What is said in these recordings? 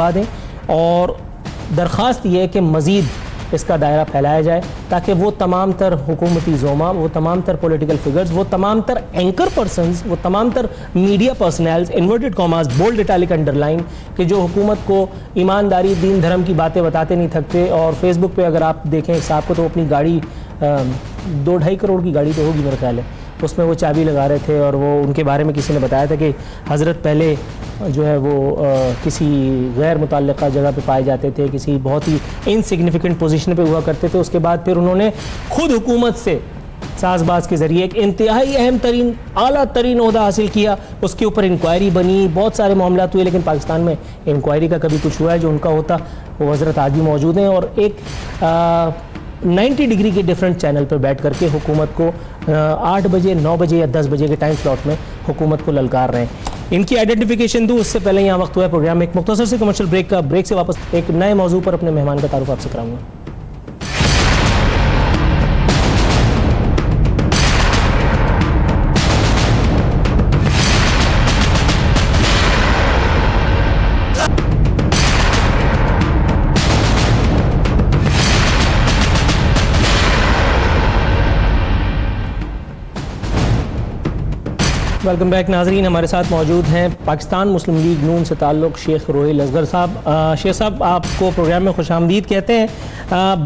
دبا دیں، اور درخواست یہ ہے کہ مزید اس کا دائرہ پھیلایا جائے تاکہ وہ تمام تر حکومتی زوما، وہ تمام تر پولیٹیکل فگرز، وہ تمام تر اینکر پرسنز، وہ تمام تر media personnels, inverted commas, bold italic underline, کہ جو حکومت کو ایمانداری، دین دھرم کی باتیں بتاتے نہیں تھکتے. اور فیس بک پہ اگر آپ دیکھیں صاحب کو تو اپنی گاڑی 2-2.5 کروڑ کی گاڑی تو ہوگی میرے خیال ہے، اس میں وہ چابی لگا رہے تھے، اور وہ ان کے بارے میں کسی نے بتایا تھا کہ حضرت پہلے جو ہے وہ کسی غیر متعلقہ جگہ پہ پائے جاتے تھے، کسی بہت ہی انسگنیفیکنٹ پوزیشن پہ ہوا کرتے تھے. اس کے بعد پھر انہوں نے خود حکومت سے ساز باز کے ذریعے ایک انتہائی اہم ترین اعلیٰ ترین عہدہ حاصل کیا. اس کے اوپر انکوائری بنی، بہت سارے معاملات ہوئے، لیکن پاکستان میں انکوائری کا کبھی کچھ ہوا ہے؟ جو ان کا ہوتا وہ حضرت آج بھی موجود ہیں، اور ایک 90 ڈگری کے ڈیفرنٹ چینل پر بیٹھ کر کے حکومت کو 8 بجے 9 بجے یا 10 بجے کے ٹائم سلاٹ میں حکومت کو للکار رہے ہیں. ان کی آئیڈینٹیفیکیشن دوں اس سے پہلے یہاں وقت ہوا ہے پروگرام میں ایک مختصر سے کمرشل بریک کا. بریک سے واپس ایک نئے موضوع پر اپنے مہمان کا تعارف آپ سے کراؤں گا. ویلکم بیک ناظرین. ہمارے ساتھ موجود ہیں پاکستان مسلم لیگ نون سے تعلق شیخ روحیل اصغر صاحب. شیخ صاحب آپ کو پروگرام میں خوش آمدید کہتے ہیں.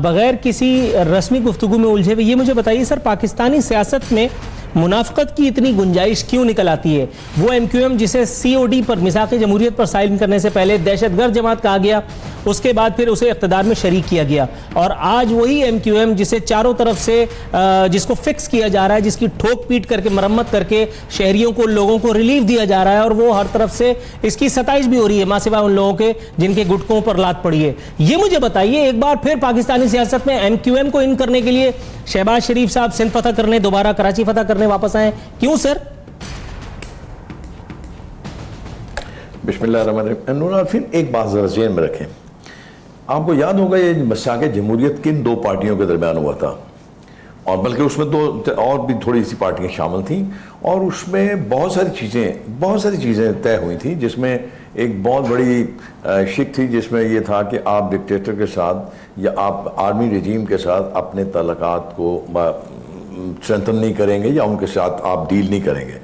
بغیر کسی رسمی گفتگو میں الجھے ہوئے یہ مجھے بتائیے سر، پاکستانی سیاست میں منافقت کی اتنی گنجائش کیوں نکل آتی ہے؟ وہ ایم کیو ایم جسے سی او ڈی پر میثاق جمہوریت پر سائن کرنے سے پہلے دہشت گرد جماعت کہا گیا، اس کے بعد پھر اسے اقتدار میں شریک کیا گیا، اور آج وہی ایم کیو ایم جسے چاروں طرف سے جس کو فکس کیا جا رہا ہے، جس کی ٹھوک پیٹ کر کے مرمت کر کے شہریوں کو، لوگوں کو ریلیف دیا جا رہا ہے، اور وہ ہر طرف سے اس کی ستائش بھی ہو رہی ہے ماں سوائے ان لوگوں کے جن کے گٹکوں پر لات پڑی ہے. یہ مجھے بتائیے ایک بار پھر پاکستانی سیاست میں ایم کیو ایم کو ان کرنے کے لیے شہباز شریف صاحب سندھ فتح کرنے، دوبارہ کراچی فتح کرنے واپس آئے، کیوں سر؟ بسم اللہ الرحمن الرحیم. نور عارفین، ایک بات ذرا ذہن میں رکھیں. آپ کو یاد ہوگا یہ میثاق جمہوریت کن 2 پارٹیوں کے درمیان ہوا تھا، اور بلکہ اس میں تو اور بھی تھوڑی سی پارٹیاں شامل تھیں، اور اس میں بہت ساری چیزیں طے ہوئی تھیں، جس میں ایک بہت بڑی شک تھی، جس میں یہ تھا کہ آپ ڈکٹیٹر کے ساتھ یا آپ آرمی رجیم کے ساتھ اپنے تعلقات کو اسٹرینتھن نہیں کریں گے، یا ان کے ساتھ آپ ڈیل نہیں کریں گے.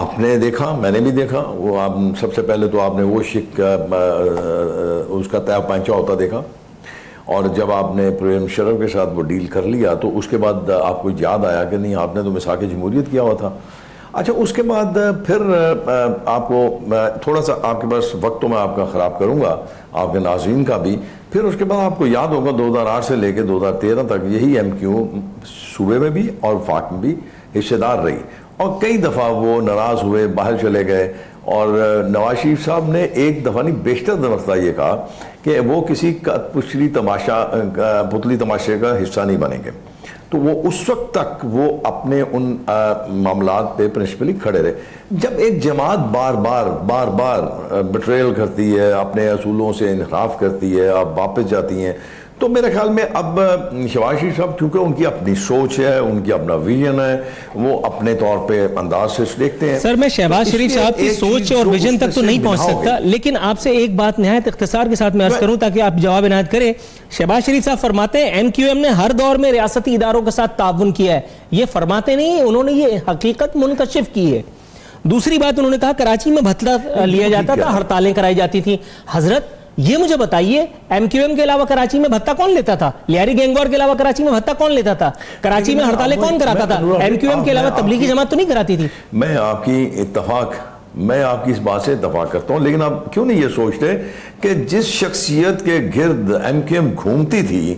آپ نے دیکھا، میں نے بھی دیکھا، وہ آپ سب سے پہلے تو آپ نے وہ شک اس کا طے پنچا ہوتا دیکھا، اور جب آپ نے پرویز مشرف کے ساتھ وہ ڈیل کر لیا تو اس کے بعد آپ کو یاد آیا کہ نہیں، آپ نے تو میثاق جمہوریت کیا ہوا تھا. اچھا، اس کے بعد پھر آپ کو تھوڑا سا آپ کے پاس وقت تو میں آپ کا خراب کروں گا، آپ کے ناظرین کا بھی. پھر اس کے بعد آپ کو یاد ہوگا 2008 سے لے کے 2013 تک یہی ایم کیو صوبے میں بھی اور وفاق میں بھی حصے دار رہی، اور کئی دفعہ وہ ناراض ہوئے، باہر چلے گئے، اور نواز شریف صاحب نے ایک دفعہ نہیں بیشتر دفعہ یہ کہا کہ وہ کسی پتلی تماشے کا حصہ نہیں بنیں گے. تو وہ اس وقت تک وہ اپنے ان معاملات پہ پرنسپلی کھڑے رہے. جب ایک جماعت بار بار بٹریل کرتی ہے، اپنے اصولوں سے انحراف کرتی ہے، اب واپس جاتی ہیں، تو میرے خیال میں اب شہباز شریف صاحب کیونکہ ان کی اپنی سوچ ہے، ان کی اپنا ویژن ہے، وہ اپنے طور پہ انداز سے دیکھتے ہیں. سر میں شہباز شریف صاحب کی سوچ اور ویژن تک تو نہیں پہنچ سکتا، لیکن آپ سے ایک بات نہایت اختصار کے ساتھ میں عرض کروں تاکہ آپ جواب عنایت کریں. شہباز شریف صاحب فرماتے ہیں ایم کیو ایم نے ہر دور میں ریاستی اداروں کے ساتھ تعاون کیا ہے. یہ فرماتے نہیں ہیں، انہوں نے یہ حقیقت منکشف کی ہے. دوسری بات انہوں نے کہا کراچی میں بھتلا لیا جاتا تھا، ہڑتالیں کرائی جاتی تھیں. حضرت یہ مجھے بتائیے ایم کیو ایم کے علاوہ کراچی میں بھتہ کون لیتا تھا؟ لیاری گینگ وار کے علاوہ کراچی میں بھتہ کون لیتا تھا؟ کراچی میں ہڑتالیں کون کراتا تھا؟ ایم کیو ایم کے علاوہ تبلیغی جماعت تو نہیں کراتی تھی. میں آپ کی اس بات سے اتفاق کرتا ہوں، لیکن آپ کیوں نہیں یہ سوچتے کہ جس شخصیت کے گرد ایم کیو ایم گھومتی تھی،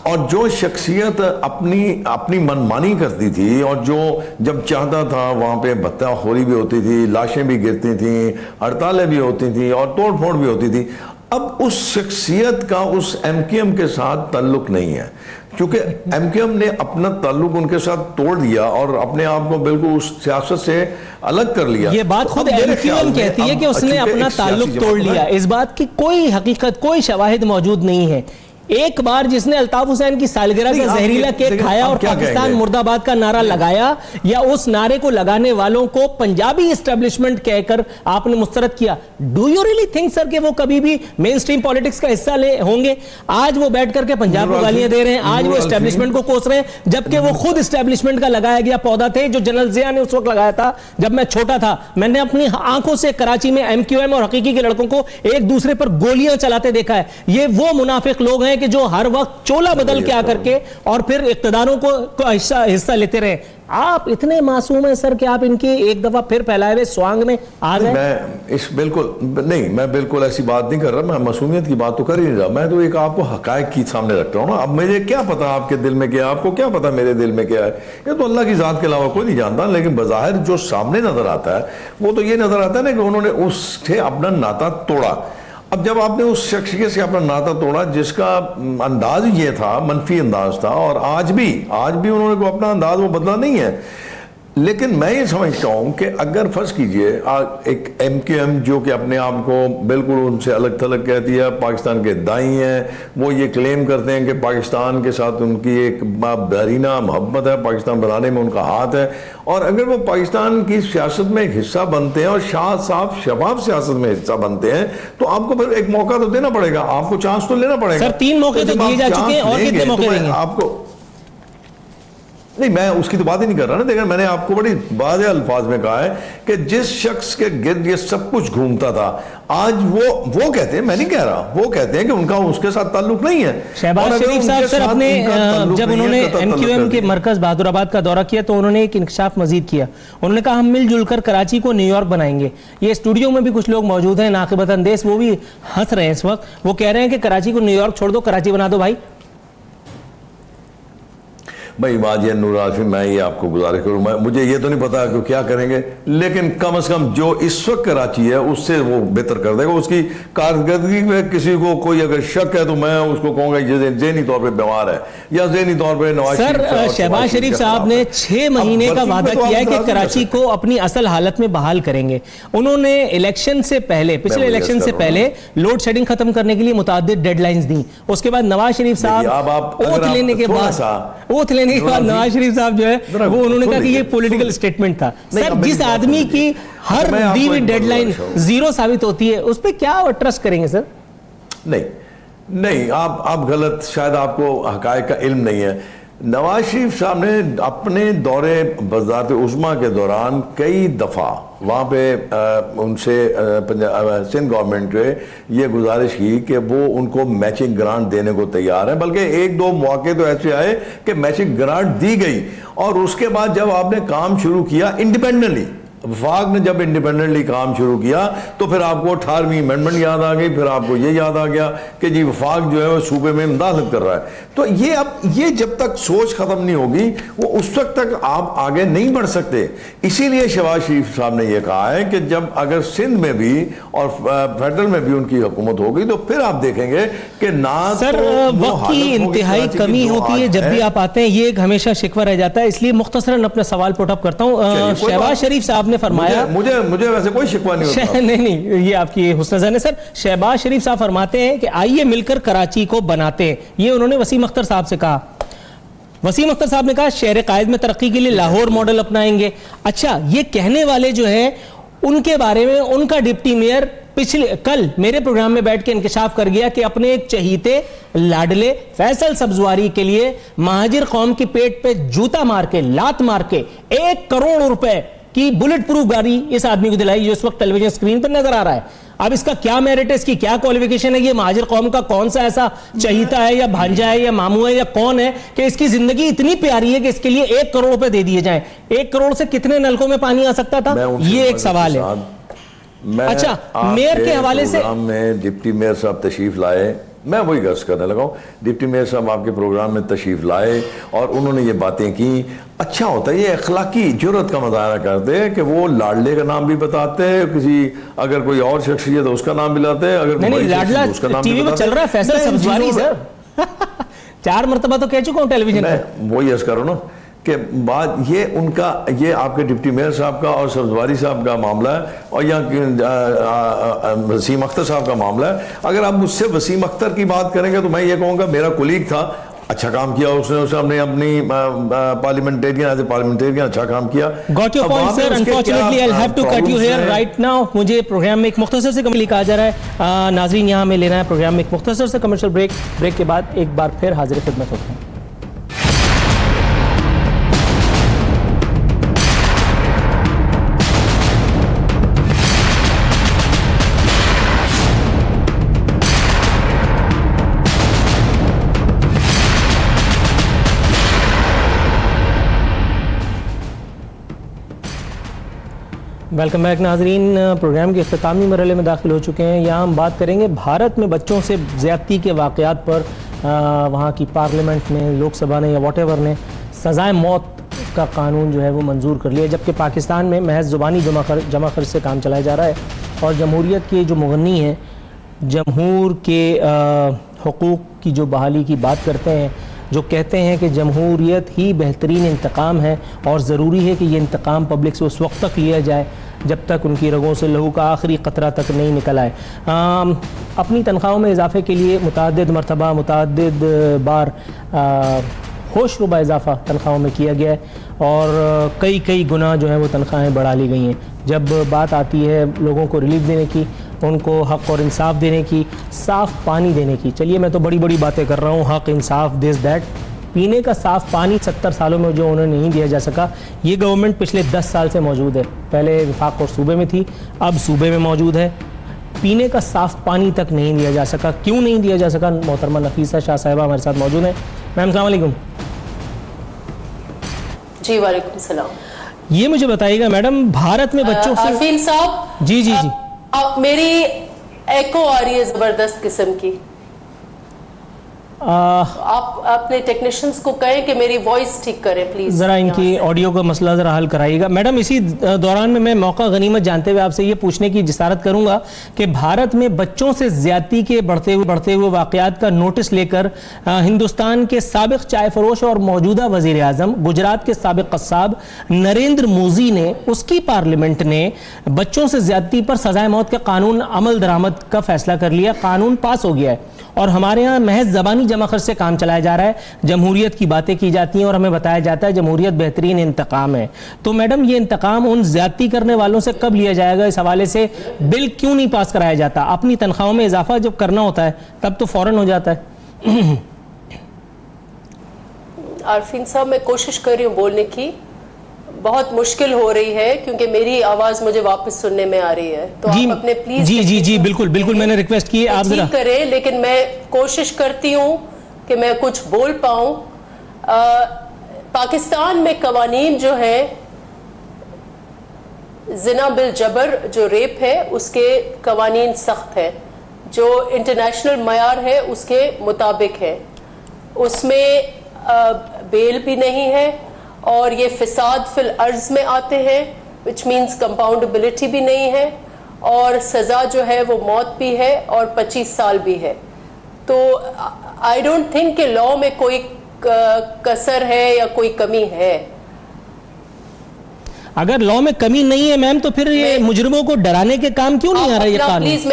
اور جو شخصیت اپنی منمانی کرتی تھی، اور جو جب چاہتا تھا وہاں پہ بھتہ خوری بھی ہوتی تھی، لاشیں بھی گرتی تھیں، ہڑتالیں بھی ہوتی تھیں، اور توڑ پھوڑ بھی ہوتی تھی، اب اس شخصیت کا اس ایم کیو ایم کے ساتھ تعلق نہیں ہے، کیونکہ ایم کیو ایم نے اپنا تعلق ان کے ساتھ توڑ دیا اور اپنے آپ کو بالکل اس سیاست سے الگ کر لیا. یہ بات خود ایم کیو ایم کہتی ہے کہ اس نے اپنا تعلق توڑ لیا. اس بات کی کوئی حقیقت، کوئی شواہد موجود نہیں ہے. ایک بار جس نے الطاف حسین کی سالگرہ کا زہریلا کیک کھایا اور پاکستان مرد آباد کا نعرہ لگایا، یا اس نعرے کو لگانے والوں کو پنجابی اسٹیبلشمنٹ کہہ کر آپ نے مسترد کیا، ڈو یو ریلی تھنک سر کہ وہ کبھی بھی مین سٹریم پالیٹکس کا حصہ ہوں گے؟ آج وہ بیٹھ کر کے پنجاب کو گالیاں دے رہے ہیں، آج وہ اسٹیبلشمنٹ کو کوس رہے ہیں، جبکہ وہ خود اسٹیبلشمنٹ کا لگایا گیا پودا تھے، جو جنرل ضیاء نے اس وقت لگایا تھا جب میں چھوٹا تھا۔ میں نے اپنی آنکھوں سے کراچی میں ایم کیو ایم اور حقیقی کے لڑکوں کو ایک دوسرے پر گولیاں چلاتے دیکھا ہے۔ یہ وہ منافق لوگ ہیں کہ جو ہر وقت چولا بدل کے آ کر کے اور پھر اقتداروں کو حصہ لیتے رہے۔ آپ اتنے معصوم ہیں سر کہ آپ ان کی ایک دفعہ پھر پھیلائے ہوئے سوانگ میں آ گئے؟ میں بالکل ایسی بات نہیں کر رہا، میں معصومیت کی بات تو کر ہی نہیں رہا، میں تو ایک آپ کو حقائق کی سامنے رکھتا ہوں نا۔ اب مجھے کیا پتا آپ کے دل میں کیا ہے، آپ کو کیا پتا میرے دل میں کیا ہے، یہ تو اللہ کی ذات کے علاوہ کوئی نہیں جانتا، لیکن بظاہر جو سامنے نظر آتا ہے وہ تو یہ نظر آتا ہے نا کہ انہوں نے اس سے اپنا ناتا توڑا۔ اب جب آپ نے اس شخصیت سے اپنا ناتا توڑا جس کا انداز یہ تھا، منفی انداز تھا، اور آج بھی انہوں نے کوئی اپنا انداز وہ بدلا نہیں ہے، لیکن میں یہ سمجھتا ہوں کہ اگر فرض کیجئے ایک ایم کیو ایم جو کہ اپنے آپ کو بالکل ان سے الگ تھلگ کہتی ہے، پاکستان کے دائیں ہیں، وہ یہ کلیم کرتے ہیں کہ پاکستان کے ساتھ ان کی ایک بحرینہ محبت ہے، پاکستان بنانے میں ان کا ہاتھ ہے، اور اگر وہ پاکستان کی سیاست میں ایک حصہ بنتے ہیں اور صاف شفاف سیاست میں حصہ بنتے ہیں تو آپ کو پھر ایک موقع تو دینا پڑے گا، آپ کو چانس تو لینا پڑے گا۔ سر 3 موقع تو دیے جا چکے ہیں، اور کتنے موقع دیں گے آپ کو؟ نہیں، میں اس کی تو بات ہی نہیں کر رہا نا، دیکھیں میں نے آپ کو بڑی واضح الفاظ میں کہا ہے کہ جس شخص کے گرد یہ سب کچھ گھومتا تھا، آج وہ کہتے ہیں، میں نہیں کہہ رہا، وہ کہتے ہیں کہ ان کا اس کے ساتھ تعلق نہیں ہے۔ شہباز شریف صاحب سر اپنے جب انہوں نے ایم کیو ایم کے مرکز بہادر آباد کا دورہ کیا تو انہوں نے ایک انکشاف مزید کیا، انہوں نے کہا ہم مل جل کر کراچی کو نیو یارک بنائیں گے۔ یہ اسٹوڈیو میں بھی کچھ لوگ موجود ہیں ناقبت اندیش، وہ بھی ہنس رہے ہیں اس وقت، وہ کہہ رہے ہیں کہ کراچی کو نیو یارک چھوڑ دو، کراچی بنا دو بھائی۔ بھائی واجد نور عارفین، میں یہ آپ کو گزارش کروں، مجھے یہ تو نہیں پتا کہ کیا کریں گے، لیکن کم از کم جو اس وقت کراچی ہے اس سے وہ بہتر کر دے گا۔ اس کی کارکردگی میں کسی کو کوئی اگر شک ہے تو میں اس کو کہوں گا یہ ذہنی طور پہ بیمار ہے، یا ذہنی طور پہ نواز شریف۔ سر شہباز شریف صاحب نے 6 مہینے کا وعدہ کیا ہے کہ کراچی کو اپنی اصل حالت میں بحال کریں گے۔ انہوں نے الیکشن سے پہلے، پچھلے الیکشن سے پہلے لوڈ شیڈنگ ختم کرنے کے لیے متعدد ڈیڈ لائنز دیں، اس کے بعد نواز شریف صاحب اوتھ لینے کے بعد نواز شریف صاحب جو ہے وہ انہوں نے کہا کہ یہ پولیٹیکل سٹیٹمنٹ تھا۔ سر جس آدمی کی ہر دی ہوئی ڈیڈ لائن زیرو ثابت ہوتی ہے اس پہ کیا ٹرسٹ کریں گے سر؟ نہیں، آپ غلط، شاید آپ کو حقائق کا علم نہیں ہے۔ نواز شریف صاحب نے اپنے دورے وزارت عظمیٰ کے دوران کئی دفعہ وہاں پہ ان سے سندھ گورنمنٹ سے یہ گزارش کی کہ وہ ان کو میچنگ گرانٹ دینے کو تیار ہیں، بلکہ 1-2 مواقع تو ایسے آئے کہ میچنگ گرانٹ دی گئی، اور اس کے بعد جب آپ نے کام شروع کیا انڈیپینڈنٹلی، وفاق نے جب انڈیپینڈنٹلی کام شروع کیا تو پھر آپ کو 18ویں امینڈمنٹ یاد آ گئی، پھر آپ کو یہ یاد آ گیا کہ جی وفاق جو ہے وہ صوبے میں مداخلت کر رہا ہے۔ تو یہ جب تک سوچ ختم نہیں ہوگی وہ اس وقت تک آپ آگے نہیں بڑھ سکتے۔ اسی لیے شہباز شریف صاحب نے یہ کہا ہے کہ جب اگر سندھ میں بھی اور فیڈرل میں بھی ان کی حکومت ہوگی تو پھر آپ دیکھیں گے کہ نہ سر وقت کی انتہائی کمی ہوتی ہے جب بھی آپ آتے ہیں، یہ ایک ہمیشہ شکوہ رہ جاتا ہے، اس لیے مختصراً اپنا سوال پٹ اپ کرتا ہوں۔ شہباز شریف صاحب نے فرمایا، مجھے ویسے کوئی شکوہ نہیں ہوتا، نہیں یہ آپ کی حسن ظن ہے سر۔ شہباز شریف صاحب فرماتے ہیں کہ آئیے مل کر کراچی کو بناتے ہیں، یہ انہوں نے وسیم اختر صاحب سے کہا۔ وسیم اختر صاحب نے کہا شہر قائد میں ترقی کے لیے لاہور ماڈل اپنائیں گے۔ اچھا، یہ کہنے والے جو ہیں ان کے بارے میں ان کا ڈپٹی میئر کل میرے پروگرام میں بیٹھ کے انکشاف کر گیا کہ اپنے ایک چہیتے لاڈلے فیصل سبزواری کے لیے مہاجر قوم کی پیٹ پہ جوتا مار کے، لات مار کے 1 کروڑ روپے کی بلٹ پروف گاڑی اس آدمی کو دلائی جو اس وقت ٹیلی ویژن اسکرین پر نظر آ رہا ہے۔ اب اس کا کیا میرٹ ہے، اس کی کیا کوالیفیکیشن ہے، یہ مہاجر قوم کا کون سا ایسا چہیتا ہے یا بھانجا ہے یا ماموں ہے یا کون ہے کہ اس کی زندگی اتنی پیاری ہے کہ اس کے لیے 1 کروڑ روپے دے دیے جائیں؟ 1 کروڑ سے کتنے نلکوں میں پانی آ سکتا تھا، یہ ایک سوال ہے۔ اچھا، میئر کے حوالے سے میں ڈپٹی میئر صاحب تشریف لائے، میں وہی غرض کرنے لگا ہوں، ڈپٹی میئر صاحب آپ کے پروگرام میں تشریف لائے اور انہوں نے یہ باتیں کی۔ اچھا ہوتا ہے یہ اخلاقی جرات کا مظاہرہ کرتے ہیں کہ وہ لاڈلے کا نام بھی بتاتے ہیں، کسی اگر کوئی اور شخصیت ہے اس کا نام بھی لاتے ہیں، اگر نہیں لاڈلا ٹی وی پہ چل رہا ہے فیصل سبزواری سر 4 مرتبہ تو کہہ چکا ہوں ٹیلی ویژن پہ۔ وہی عرض کروں نا کہ بات یہ ان کا یہ آپ کے ڈپٹی میئر صاحب کا اور سبزواری صاحب کا معاملہ ہے اور یا وسیم اختر صاحب کا معاملہ ہے. اگر آپ مجھ سے وسیم اختر کی بات کریں گے تو میں یہ کہوں گا میرا کولیگ تھا, اچھا کام کیا اس نے اپنی پارلیمنٹیرین اچھا کام کیا. Got your point, sir. Unfortunately, I'll have to cut you here right now. مجھے پروگرام میں ایک مختصر سے کمرشل کہا جا رہا ہے. ناظرین یہاں ہمیں لینا ہے پروگرام میں ایک مختصر سے کمرشل بریک کے بعد ایک بار پھر حاضر خدمت ہوتے ہیں. ویلکم بیک ناظرین. پروگرام کے اختتامی مرحلے میں داخل ہو چکے ہیں. یہاں ہم بات کریں گے بھارت میں بچوں سے زیادتی کے واقعات پر. وہاں کی پارلیمنٹ نے, لوک سبھا نے یا واٹ ایور نے سزائے موت کا قانون جو ہے وہ منظور کر لیا, جبکہ پاکستان میں محض زبانی جمع خرچ سے کام چلایا جا رہا ہے. اور جمہوریت کے جو مغنی ہیں, جمہور کے حقوق کی جو بحالی کی بات کرتے ہیں, جو کہتے ہیں کہ جمہوریت ہی بہترین انتقام ہے اور ضروری ہے کہ یہ انتقام پبلک سے اس وقت تک لیا جائے جب تک ان کی رگوں سے لہو کا آخری قطرہ تک نہیں نکل آئے. اپنی تنخواہوں میں اضافے کے لیے متعدد مرتبہ متعدد بار ہوش ربا اضافہ تنخواہوں میں کیا گیا ہے اور کئی گنا جو ہے وہ تنخواہیں بڑھا لی گئی ہیں. جب بات آتی ہے لوگوں کو ریلیف دینے کی, ان کو حق اور انصاف دینے کی, صاف پانی دینے کی, چلیے میں تو بڑی باتیں کر رہا ہوں, حق انصاف دس دیٹ, پینے کا صاف پانی 70 سالوں میں جو انہیں نہیں دیا جا سکا, یہ گورنمنٹ پچھلے 10 سال سے موجود ہے. پہلے وفاق اور صوبے میں تھی, اب صوبے میں موجود ہے. پینے کا صاف پانی تک نہیں دیا جا سکا. کیوں نہیں دیا جا سکا؟ محترمہ نفیسہ شاہ صاحبہ ہمارے ساتھ موجود ہیں. میم السلام علیکم. جی وعلیکم السلام. یہ مجھے بتائیے گا میڈم, بھارت میں بچوں سے عارفین صاحب, جی میری ایکو آ رہی ہے زبردست قسم کی. آپ اپنے ٹیکنیشنز کو کہیں کہ میری وائس ٹھیک کریں پلیز. ذرا ان کی آڈیو کا مسئلہ ذرا حل کرائیے گا. میڈم اسی دوران میں موقع غنیمت جانتے ہوئے آپ سے یہ پوچھنے کی جسارت کروں گا کہ بھارت میں بچوں سے زیادتی کے بڑھتے ہوئے واقعات کا نوٹس لے کر ہندوستان کے سابق چائے فروش اور موجودہ وزیر اعظم, گجرات کے سابق قصاب نریندر مودی نے, اس کی پارلیمنٹ نے بچوں سے زیادتی پر سزائے موت کے قانون عمل درآمد کا فیصلہ کر لیا. قانون پاس ہو گیا ہے اور ہمارے ہاں محض زبانی جمع خرچ سے کام چلایا جا رہا ہے. جمہوریت کی باتیں کی جاتی ہیں اور ہمیں بتایا جاتا ہے جمہوریت بہترین انتقام ہے. تو میڈم یہ انتقام ان زیادتی کرنے والوں سے کب لیا جائے گا؟ اس حوالے سے بل کیوں نہیں پاس کرایا جاتا؟ اپنی تنخواہوں میں اضافہ جب کرنا ہوتا ہے تب تو فوراً ہو جاتا ہے. عارفین صاحب, میں کوشش کر رہی ہوں بولنے کی, بہت مشکل ہو رہی ہے کیونکہ میری آواز مجھے واپس سننے میں آ رہی ہے. تو آپ اپنے پلیز جی بالکل میں نے ریکویسٹ کی آپ ذرا کریں, لیکن میں کوشش کرتی ہوں کہ میں کچھ بول پاؤں. پاکستان میں قوانین جو ہیں, زنا بالجبر جو ریپ ہے اس کے قوانین سخت ہیں, جو انٹرنیشنل معیار ہے اس کے مطابق ہے. اس میں بیل بھی نہیں ہے اور یہ فساد فی الارض میں آتے ہیں, which means compoundability بھی نہیں ہے, اور سزا جو ہے وہ موت بھی ہے اور 25 سال بھی ہے. تو I don't think کہ لاء میں کوئی کسر ہے یا کوئی کمی ہے. اگر لاء میں کمی نہیں ہے میم تو پھر یہ مجرموں کو ڈرانے کے کام کیوں نہیں آ رہا یہ قانون؟ پلیز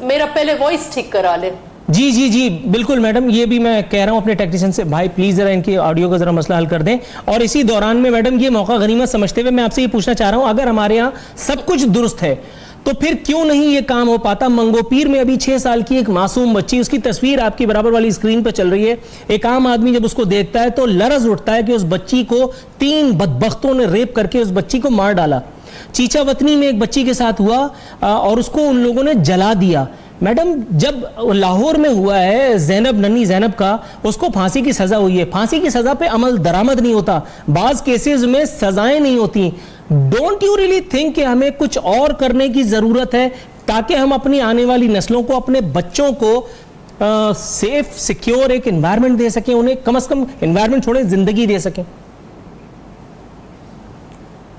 میرا پہلے وائس ٹھیک کرا لیں. جی بالکل میڈم, یہ بھی میں کہہ رہا ہوں اپنے ٹیکنیشین سے, بھائی پلیز ذرا ان کی آڈیو کا ذرا مسئلہ حل کر دیں. اور اسی دوران میں میڈم یہ موقع غنیمت سمجھتے ہوئے میں آپ سے یہ پوچھنا چاہ رہا ہوں, اگر ہمارے ہاں سب کچھ درست ہے تو پھر کیوں نہیں یہ کام ہو پاتا؟ منگو پیر میں ابھی 6 سال کی ایک معصوم بچی, اس کی تصویر آپ کی برابر والی اسکرین پہ چل رہی ہے, ایک عام آدمی جب اس کو دیکھتا ہے تو لرز اٹھتا ہے کہ اس بچی کو 3 بدبختوں نے ریپ کر کے اس بچی کو مار ڈالا. چیچا وطنی میں ایک بچی کے ساتھ ہوا اور اس کو ان لوگوں نے جلا دیا. میڈم جب لاہور میں ہوا ہے ننھی زینب کا, اس کو پھانسی کی سزا ہوئی ہے. پھانسی کی سزا پہ عمل درآمد نہیں ہوتا, بعض کیسز میں سزائیں نہیں ہوتی. ڈونٹ یو ریلی تھنک کہ ہمیں کچھ اور کرنے کی ضرورت ہے تاکہ ہم اپنی آنے والی نسلوں کو, اپنے بچوں کو سیف سیکیور ایک انوائرمنٹ دے سکیں, انہیں کم از کم انوائرمنٹ چھوڑے زندگی دے سکیں؟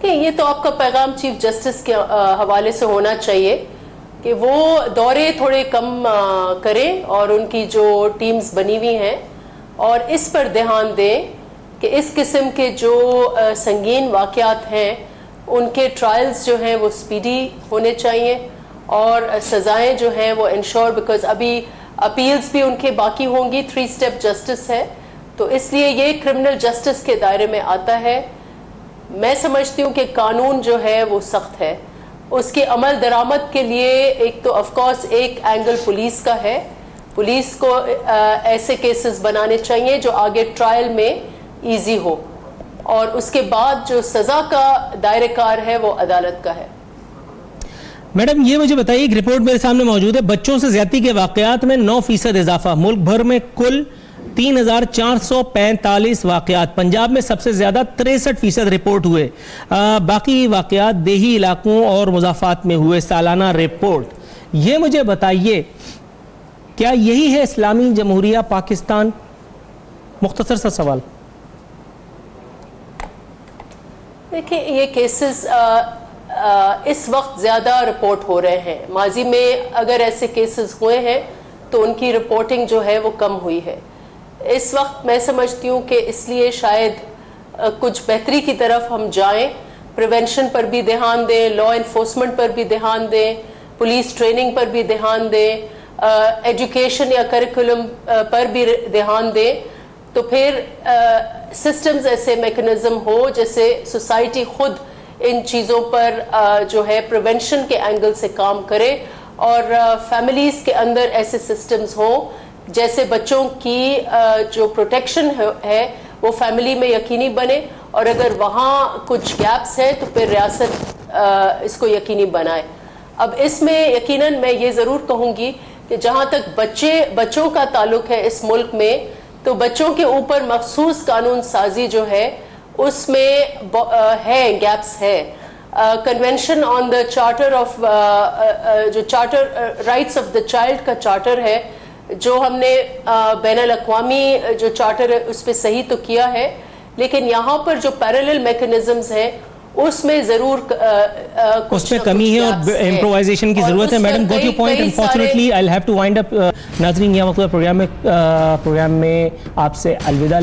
یہ تو آپ کا پیغام چیف جسٹس کے حوالے سے ہونا چاہیے کہ وہ دورے تھوڑے کم کریں اور ان کی جو ٹیمز بنی ہوئی ہیں اور اس پر دھیان دیں کہ اس قسم کے جو سنگین واقعات ہیں ان کے ٹرائلز جو ہیں وہ سپیڈی ہونے چاہیے اور سزائیں جو ہیں وہ انشور، بیکاز ابھی اپیلز بھی ان کے باقی ہوں گی، 3 اسٹیپ جسٹس ہے، تو اس لیے یہ کرمنل جسٹس کے دائرے میں آتا ہے۔ میں سمجھتی ہوں کہ قانون جو ہے وہ سخت ہے، اس کے عمل درآمد کے لیے ایک تو آف کورس ایک اینگل پولیس کا ہے، پولیس کو ایسے کیسز بنانے چاہیے جو آگے ٹرائل میں ایزی ہو، اور اس کے بعد جو سزا کا دائرہ کار ہے وہ عدالت کا ہے۔ میڈم یہ مجھے بتائیے، ایک رپورٹ میرے سامنے موجود ہے، بچوں سے زیادتی کے واقعات میں 9% اضافہ، ملک بھر میں کل 3445 واقعات، پنجاب میں سب سے زیادہ 63% رپورٹ ہوئے، باقی واقعات دیہی علاقوں اور مضافات میں ہوئے۔ سالانہ رپورٹ، یہ مجھے بتائیے کیا یہی ہے اسلامی جمہوریہ پاکستان؟ مختصر سا سوال۔ دیکھیں یہ کیسز اس وقت زیادہ رپورٹ ہو رہے ہیں، ماضی میں اگر ایسے کیسز ہوئے ہیں تو ان کی رپورٹنگ جو ہے وہ کم ہوئی ہے۔ اس وقت میں سمجھتی ہوں کہ اس لیے شاید کچھ بہتری کی طرف ہم جائیں، پریونشن پر بھی دھیان دیں، لا انفورسمنٹ پر بھی دھیان دیں، پولیس ٹریننگ پر بھی دھیان دیں، ایجوکیشن یا کریکولم پر بھی دھیان دیں، تو پھر سسٹمز ایسے میکنزم ہو جیسے سوسائٹی خود ان چیزوں پر جو ہے پریونشن کے اینگل سے کام کرے، اور فیملیز کے اندر ایسے سسٹمز ہوں جیسے بچوں کی جو پروٹیکشن ہے وہ فیملی میں یقینی بنے، اور اگر وہاں کچھ گیپس ہیں تو پھر ریاست اس کو یقینی بنائے۔ اب اس میں یقیناً میں یہ ضرور کہوں گی کہ جہاں تک بچوں کا تعلق ہے اس ملک میں، تو بچوں کے اوپر مخصوص قانون سازی جو ہے اس میں ہے گیپس ہے۔ Convention on the charter of جو charter rights of the child کا چارٹر ہے، جو ہم نے بین الاقوامی جو چارٹر ہے اس پہ صحیح تو کیا ہے، لیکن یہاں پر جو پیرالل میکنزمز ہیں اس میں ضرور اس میں کمی ہے اور امپرووائزیشن کی ضرورت ہے۔ Madam got your point, unfortunately I will have to wind up. ناظرین، یہ وقت پروگرام میں آپ سے الوداع۔